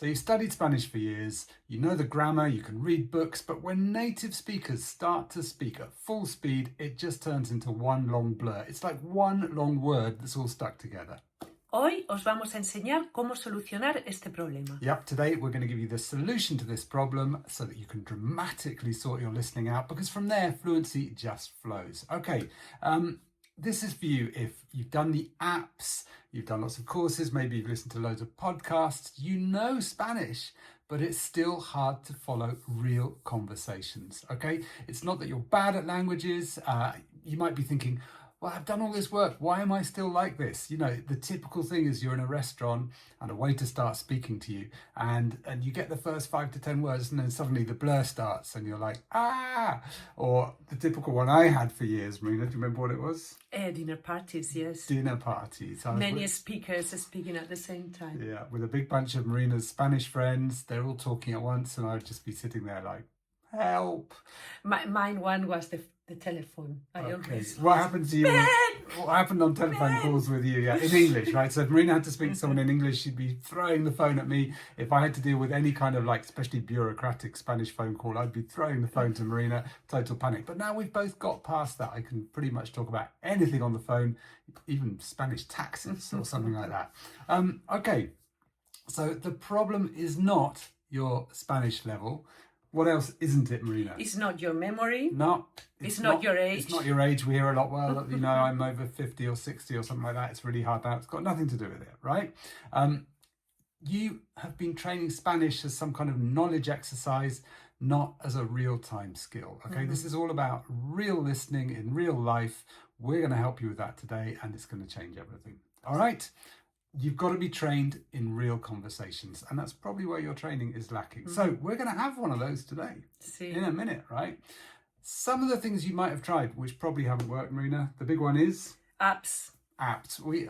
So you studied Spanish for years, you know the grammar, you can read books, but when native speakers start to speak at full speed, it just turns into one long blur. It's like one long word that's all stuck together. Hoy os vamos a enseñar cómo solucionar este problema. Yep, today we're going to give you the solution to this problem so that you can dramatically sort your listening out, because from there, fluency just flows. Okay, this is for you if you've done the apps, you've done lots of courses, maybe you've listened to loads of podcasts, you know Spanish, but it's still hard to follow real conversations, okay? It's not that you're bad at languages. You might be thinking, well, I've done all this work. Why am I still like this? You know, the typical thing is you're in a restaurant and a waiter starts speaking to you and you get the first 5 to 10 words and then suddenly the blur starts and you're like, ah! Or the typical one I had for years, Marina, do you remember what it was? Dinner parties, yes. Dinner parties. Many speakers speaking at the same time. Yeah, with a big bunch of Marina's Spanish friends. They're all talking at once and I'd just be sitting there like, help. Mine one was the telephone. Okay. What happened to you? What happened on telephone calls with you? Yeah, in English, right? So if Marina had to speak to someone in English, she'd be throwing the phone at me. If I had to deal with any kind of like, especially bureaucratic Spanish phone call, I'd be throwing the phone to Marina, total panic. But now we've both got past that. I can pretty much talk about anything on the phone, even Spanish taxes or something like that. Okay, so the problem is not your Spanish level. What else isn't it, Marina? It's not your memory. No. It's not your age. It's not your age. We hear a lot, well, you know, I'm over 50 or 60 or something like that. It's really hard now. It's got nothing to do with it, right? You have been training Spanish as some kind of knowledge exercise, not as a real-time skill, okay? This is all about real listening in real life. We're going to help you with that today, and it's going to change everything. All right? You've got to be trained in real conversations, and that's probably where your training is lacking. So we're going to have one of those today in a minute, right? Some of the things you might have tried, which probably haven't worked, Marina. The big one is? Apps. I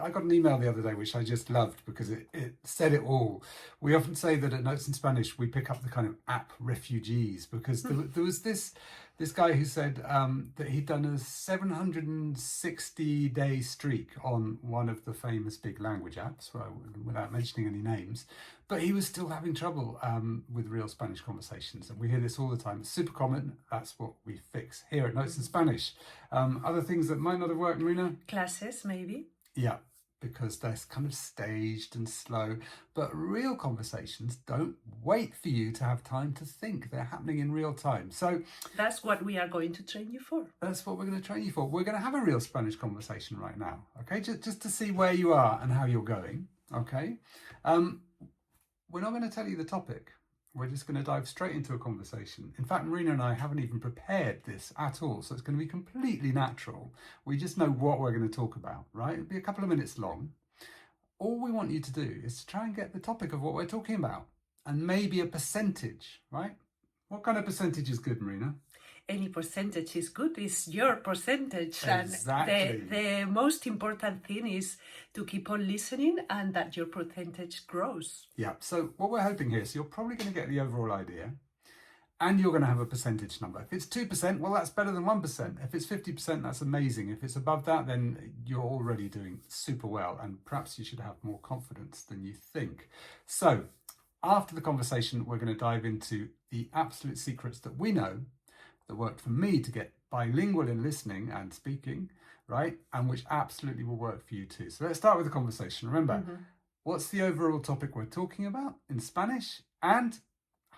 got an email the other day, which I just loved because it said it all. We often say that at Notes in Spanish, we pick up the kind of app refugees because there was this guy who said that he'd done a 760-day streak on one of the famous big language apps, without mentioning any names, but he was still having trouble with real Spanish conversations. And we hear this all the time. It's super common. That's what we fix here at Notes in Spanish. Other things that might not have worked, Marina? Classes, maybe. Yeah, because they're kind of staged and slow. But real conversations don't wait for you to have time to think. They're happening in real time. So that's what we are going to train you for. That's what we're going to train you for. We're going to have a real Spanish conversation right now, okay? Just to see where you are and how you're going, okay? We're not going to tell you the topic. We're just going to dive straight into a conversation. In fact, Marina and I haven't even prepared this at all, so it's going to be completely natural. We just know what we're going to talk about, right? It'll be a couple of minutes long. All we want you to do is to try and get the topic of what we're talking about, and maybe a percentage, right? What kind of percentage is good, Marina? Any percentage is good. It's your percentage. Exactly. And the most important thing is to keep on listening and that your percentage grows. Yeah, so what we're hoping here, so you're probably going to get the overall idea and you're going to have a percentage number. If it's 2%, well, that's better than 1%. If it's 50%, that's amazing. If it's above that, then you're already doing super well, and perhaps you should have more confidence than you think. So after the conversation, we're going to dive into the absolute secrets that we know that worked for me to get bilingual in listening and speaking, right? And which absolutely will work for you too. So let's start with the conversation. Remember, what's the overall topic we're talking about in Spanish, and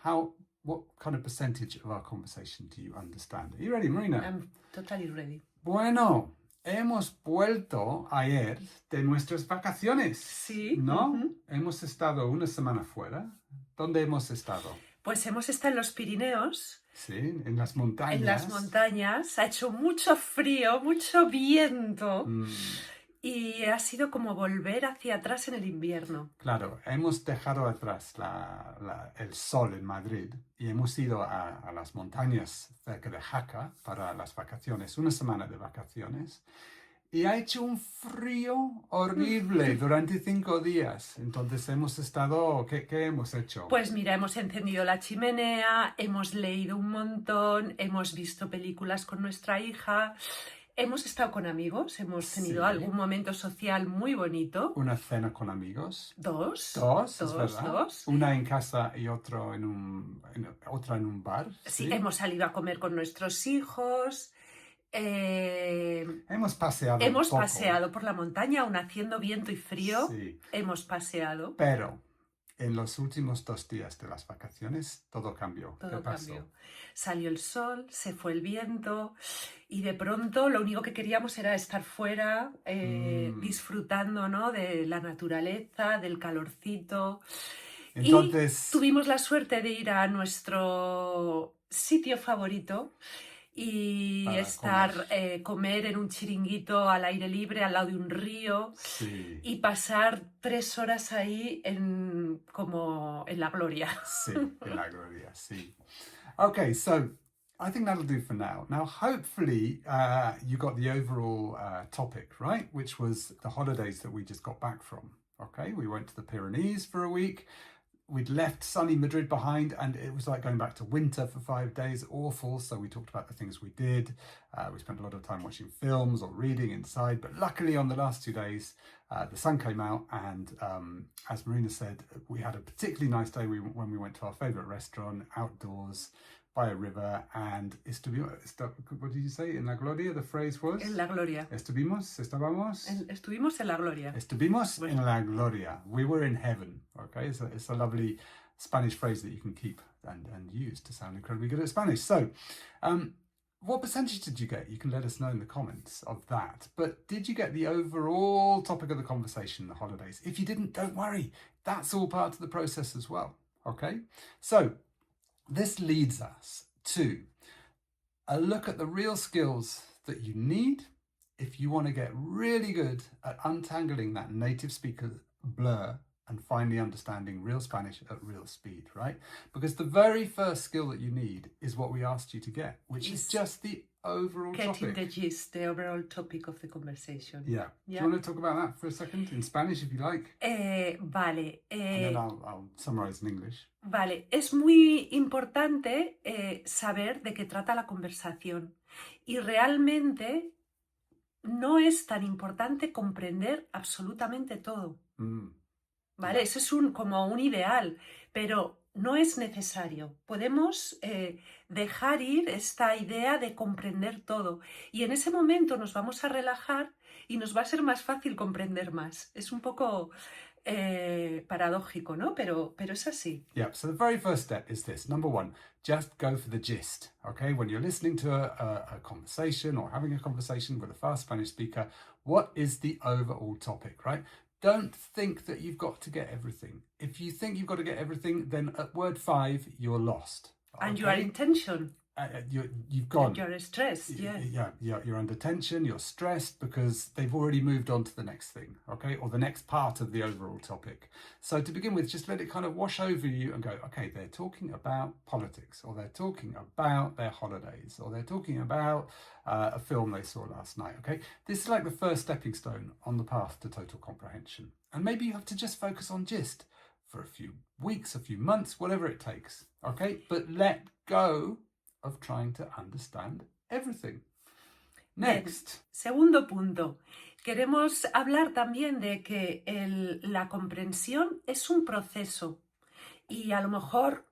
what kind of percentage of our conversation do you understand? Are you ready, Marina? I'm totally ready. Bueno, hemos vuelto ayer de nuestras vacaciones. Sí. ¿No? Hemos estado una semana fuera. ¿Dónde hemos estado? Pues hemos estado en los Pirineos. Sí, en las montañas. En las montañas. Ha hecho mucho frío, mucho viento. Y ha sido como volver hacia atrás en el invierno. Claro, hemos dejado atrás el sol en Madrid y hemos ido a las montañas cerca de Jaca para las vacaciones, una semana de vacaciones. Y ha hecho un frío horrible durante 5 días. Entonces hemos estado... ¿Qué hemos hecho? Pues mira, hemos encendido la chimenea, hemos leído un montón, hemos visto películas con nuestra hija, Hemos estado con amigos, hemos tenido Sí. algún momento social muy bonito. Una cena con amigos. Dos, Es verdad. dos. Una en casa y otra en un bar. Sí, Sí. hemos salido a comer con nuestros hijos. Hemos paseado Hemos poco. paseado por la montaña, aún haciendo viento y frío. Sí. Hemos paseado. Pero en los últimos 2 días de las vacaciones todo cambió. ¿Qué Todo pasó? cambió. Salió el sol, se fue el viento y de pronto lo único que queríamos era estar fuera, disfrutando, ¿no?, de la naturaleza, del calorcito. Entonces, Y tuvimos la suerte de ir a nuestro sitio favorito y para comer en un chiringuito al aire libre, al lado de un río, sí. y pasar 3 horas ahí como en la gloria. Sí, en la gloria, sí. Okay, so I think that'll do for now. Now, hopefully, you got the overall topic, right? Which was the holidays that we just got back from. Okay, we went to the Pyrenees for a week. We'd left sunny Madrid behind, and it was like going back to winter for 5 days. Awful. So we talked about the things we did. We spent a lot of time watching films or reading inside. But luckily, on the last 2 days, the sun came out, and as Marina said, we had a particularly nice day when we went to our favorite restaurant outdoors by a river. And what did you say? En la gloria, the phrase was? En la gloria. Estábamos Estuvimos en la gloria. en la gloria. We were in heaven. Okay, so it's a lovely Spanish phrase that you can keep and use to sound incredibly good at Spanish. So, what percentage did you get? You can let us know in the comments of that. But did you get the overall topic of the conversation, the holidays? If you didn't, don't worry. That's all part of the process as well. Okay, so this leads us to a look at the real skills that you need if you want to get really good at untangling that native speaker blur and finally understanding real Spanish at real speed, right? Because the very first skill that you need is what we asked you to get, which is just the overall Getting topic. the gist, the overall topic of the conversation. Yeah. Do you want to talk about that for a second in Spanish, if you like? Vale. And then I'll summarize in English. Vale, es muy importante saber de qué trata la conversación y realmente no es tan importante comprender absolutamente todo. ¿Vale? Eso es como un ideal, pero no es necesario. Podemos dejar ir esta idea de comprender todo y en ese momento nos vamos a relajar y nos va a ser más fácil comprender más. Es un poco paradójico, ¿no? Pero es así. Yeah, so the very first step is this. Number 1, just go for the gist, okay? When you're listening to a conversation or having a conversation with a fast Spanish speaker, what is the overall topic, right? Don't think that you've got to get everything. If you think you've got to get everything, then at word 5, you're lost. Okay? And you are in tension. You've gone. You're stressed, yeah. Yeah, you're under tension, you're stressed because they've already moved on to the next thing, okay? Or the next part of the overall topic. So to begin with, just let it kind of wash over you and go, okay, they're talking about politics, or they're talking about their holidays, or they're talking about a film they saw last night, okay? This is like the first stepping stone on the path to total comprehension. And maybe you have to just focus on gist for a few weeks, a few months, whatever it takes, okay? But let go of trying to understand everything. Next. Bien. Segundo punto. Queremos hablar también de que la comprensión es un proceso y a lo mejor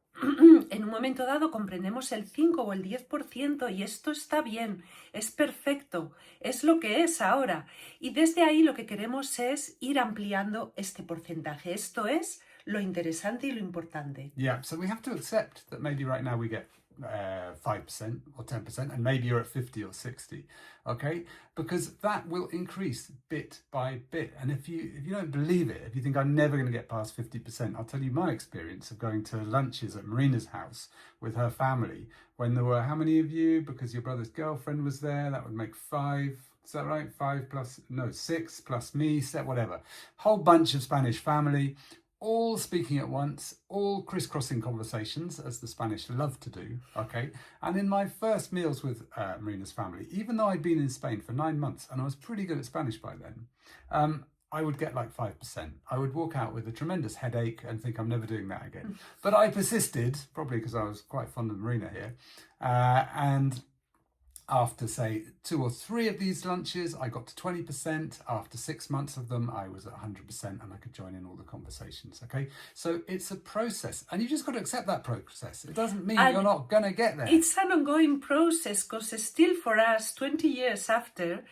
en un momento dado comprendemos el 5 o el 10% y esto está bien, es perfecto, es lo que es ahora. Y desde ahí lo que queremos es ir ampliando este porcentaje. Esto es lo interesante y lo importante. Yeah, so we have to accept that maybe right now we get 5% or 10% and maybe you're at 50 or 60, okay? Because that will increase bit by bit. And if you don't believe it, if you think I'm never going to get past 50%, I'll tell you my experience of going to lunches at Marina's house with her family when there were how many of you? Because your brother's girlfriend was there, that would make 5. Is that right? 6 plus me, whatever. Whole bunch of Spanish family, all speaking at once, all crisscrossing conversations, as the Spanish love to do, okay? And in my first meals with Marina's family, even though I'd been in Spain for 9 months and I was pretty good at Spanish by then, I would get like 5%. I would walk out with a tremendous headache and think I'm never doing that again. But I persisted, probably because I was quite fond of Marina here, and After, say, 2 or 3 of these lunches, I got to 20%. After 6 months of them, I was at 100% and I could join in all the conversations, okay? So it's a process, and you just got to accept that process. It doesn't mean And you're not going to get there. it's an ongoing process because still for us, 20 years after,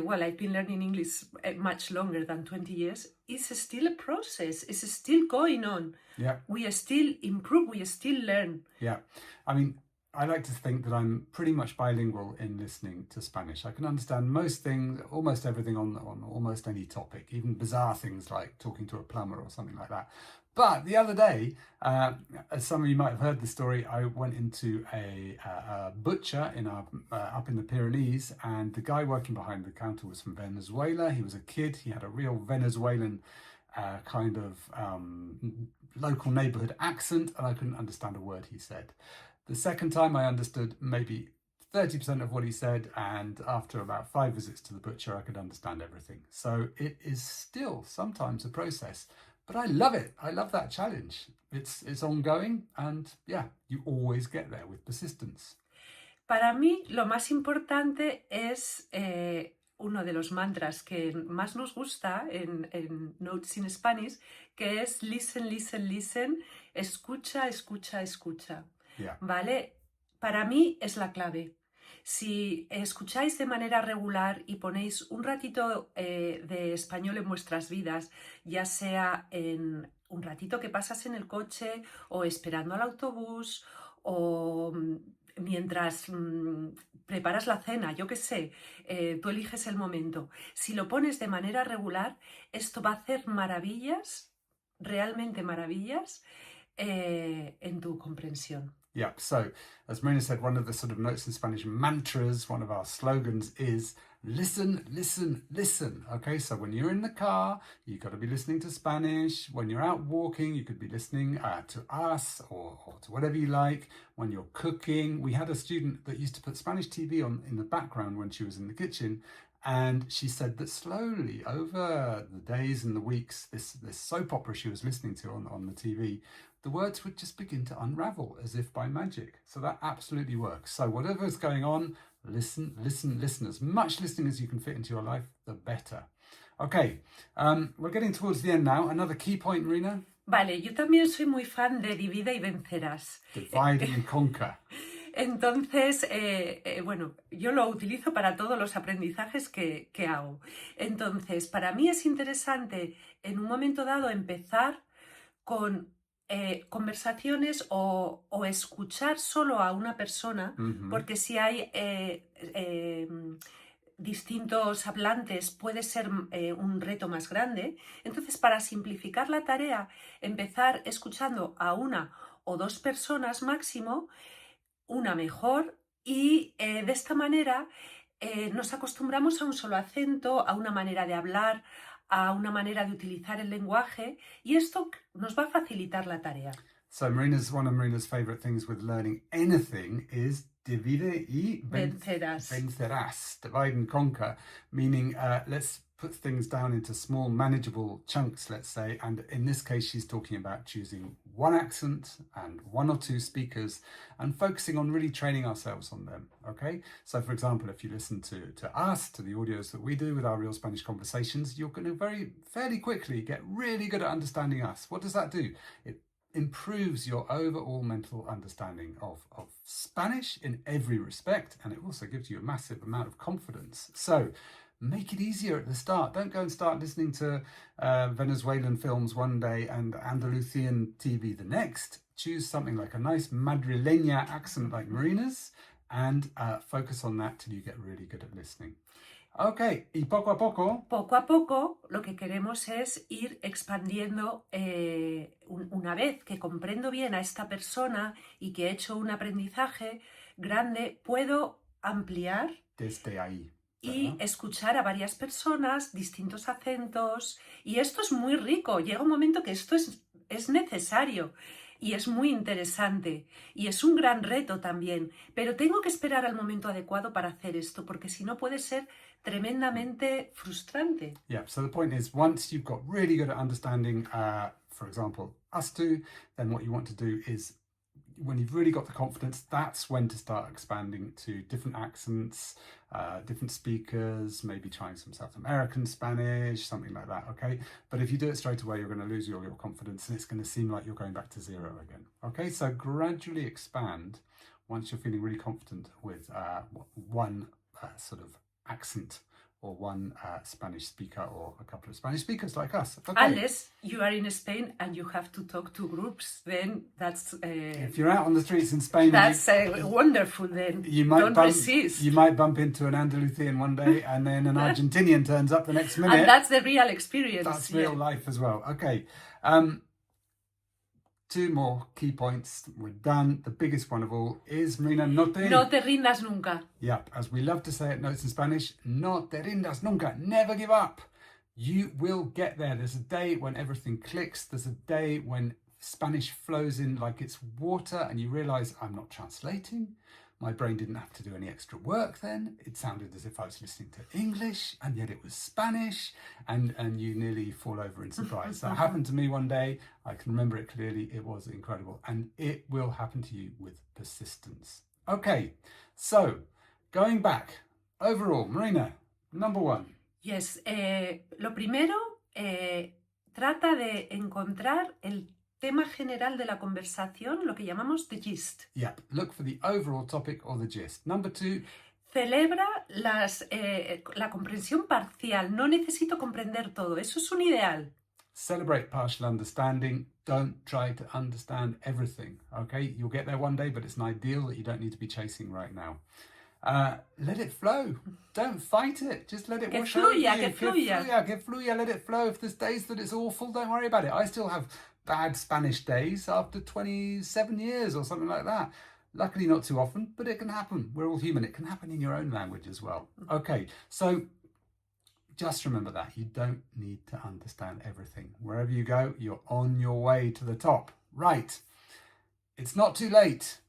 well, I've been learning English much longer than 20 years, it's still a process. It's still going on. Yeah. We still improve, we still learn. Yeah. I mean, I like to think that I'm pretty much bilingual in listening to Spanish. I can understand most things, almost everything on almost any topic, even bizarre things like talking to a plumber or something like that. But the other day, as some of you might have heard the story, I went into a butcher in up in the Pyrenees, and the guy working behind the counter was from Venezuela. He was a kid. He had a real Venezuelan kind of local neighborhood accent, and I couldn't understand a word he said. The second time I understood maybe 30% of what he said, and after about 5 visits to the butcher, I could understand everything. So it is still sometimes a process, but I love it. I love that challenge. It's ongoing, and yeah, you always get there with persistence. Para mí, lo más importante es uno de los mantras que más nos gusta en Notes in Spanish, que es listen, listen, listen, escucha, escucha, escucha. Yeah. ¿Vale? Para mí es la clave. Si escucháis de manera regular y ponéis un ratito de español en vuestras vidas, ya sea en un ratito que pasas en el coche o esperando al autobús o mientras preparas la cena, yo qué sé, tú eliges el momento. Si lo pones de manera regular, esto va a hacer maravillas, realmente maravillas, en tu comprensión. Yeah, so as Marina said, one of the sort of Notes in Spanish mantras, one of our slogans is listen, listen, listen. Okay, so when you're in the car, you've got to be listening to Spanish. When you're out walking, you could be listening to us or to whatever you like. When you're cooking, we had a student that used to put Spanish TV on in the background when she was in the kitchen. And she said that slowly over the days and the weeks, this soap opera she was listening to on the TV, the words would just begin to unravel as if by magic. So that absolutely works. So whatever is going on, listen, listen, listen. As much listening as you can fit into your life, the better. Okay, we're getting towards the end now. Another key point, Marina? Vale, yo también soy muy fan de Divide y Vencerás. Divide and conquer. Entonces, bueno, yo lo utilizo para todos los aprendizajes que hago. Entonces, para mí es interesante en un momento dado empezar con conversaciones o escuchar solo a una persona, porque si hay distintos hablantes puede ser un reto más grande. Entonces, para simplificar la tarea, empezar escuchando a una o dos personas máximo, una mejor, y de esta manera nos acostumbramos a un solo acento, a una manera de hablar, a una manera de utilizar el lenguaje, y esto nos va a facilitar la tarea. So one of Marina's favorite things with learning anything is divide y Vencerás. Vencerás. Divide and conquer, meaning let's put things down into small manageable chunks, let's say, and in this case she's talking about choosing one accent and one or two speakers and focusing on really training ourselves on them. Okay, so for example, if you listen to us, to the audios that we do with our Real Spanish Conversations, you're going to fairly quickly get really good at understanding us. What does that do? It improves your overall mental understanding of Spanish in every respect, and it also gives you a massive amount of confidence. So make it easier at the start. Don't go and start listening to Venezuelan films one day and Andalusian TV the next. Choose something like a nice Madrileña accent like Marina's and focus on that till you get really good at listening. Ok, y poco a poco... Poco a poco lo que queremos es ir expandiendo. Una vez que comprendo bien a esta persona y que he hecho un aprendizaje grande, puedo ampliar desde ahí. Y escuchar a varias personas, distintos acentos, y esto es muy rico. Llega un momento que esto es necesario y es muy interesante y es un gran reto también, pero tengo que esperar al momento adecuado para hacer esto, porque si no puede ser tremendamente frustrante. Yeah, so the point is, once you've got really good at understanding, for example, us two, then what you want to do is when you've really got the confidence, that's when to start expanding to different accents, different speakers, maybe trying some South American Spanish, something like that, okay? But if you do it straight away, you're going to lose all your confidence and it's going to seem like you're going back to zero again, okay? So gradually expand once you're feeling really confident with one sort of accent or one Spanish speaker or a couple of Spanish speakers like us. Okay. Unless you are in Spain and you have to talk to groups, then that's... if you're out on the streets in Spain... That's wonderful then. Don't resist. You might bump into an Andalusian one day and then an Argentinian turns up the next minute. And that's the real experience. That's real life as well. Okay. Two more key points. We're done. The biggest one of all is, Marina, No te rindas nunca. Yep, as we love to say at Notes in Spanish, no te rindas nunca. Never give up. You will get there. There's a day when everything clicks. There's a day when Spanish flows in like it's water and you realize I'm not translating. My brain didn't have to do any extra work then. It sounded as if I was listening to English and yet it was Spanish, and you nearly fall over in surprise. That happened to me one day. I can remember it clearly. It was incredible and it will happen to you with persistence. Okay, so going back, overall, Marina, number one. Yes, lo primero, trata de encontrar el tema general de la conversación, lo que llamamos the gist. Yep, look for the overall topic or the gist. Number two. Celebra la comprensión parcial. No necesito comprender todo. Eso es un ideal. Celebrate partial understanding. Don't try to understand everything. Okay, you'll get there one day, but it's an ideal that you don't need to be chasing right now. Let it flow. Don't fight it. Just let it wash over you. Que fluya. Let it flow. If there's days that it's awful, don't worry about it. I still have bad Spanish days after 27 years or something like that. Luckily not too often, but it can happen. We're all human. It can happen in your own language as well. Okay, so just remember that. You don't need to understand everything. Wherever you go, you're on your way to the top. Right. It's not too late.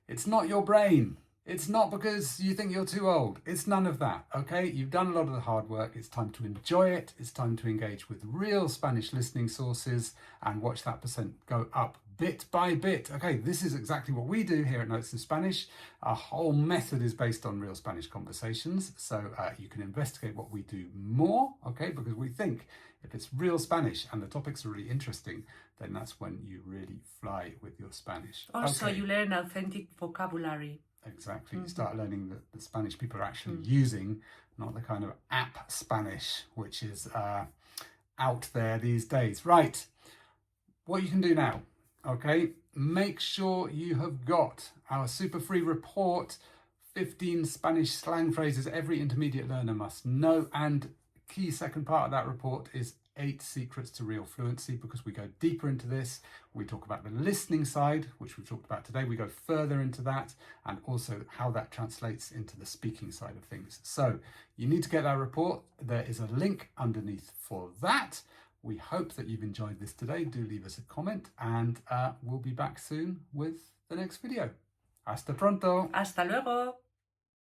It's not your brain. It's not because you think you're too old. It's none of that, okay? You've done a lot of the hard work. It's time to enjoy it. It's time to engage with real Spanish listening sources and watch that percent go up bit by bit. Okay, this is exactly what we do here at Notes in Spanish. Our whole method is based on real Spanish conversations. So you can investigate what we do more, okay? Because we think if it's real Spanish and the topics are really interesting, then that's when you really fly with your Spanish. Also, you learn authentic vocabulary. Exactly. You start learning that the Spanish people are actually using, not the kind of app Spanish, which is out there these days. Right. What you can do now, okay? Make sure you have got our super free report, 15 Spanish slang phrases every intermediate learner must know. And key second part of that report is 8 secrets to real fluency, because we go deeper into this. We talk about the listening side, which we've talked about today. We go further into that, and also how that translates into the speaking side of things. So you need to get that report. There is a link underneath for that. We hope that you've enjoyed this today. Do leave us a comment, and we'll be back soon with the next video. Hasta pronto. Hasta luego.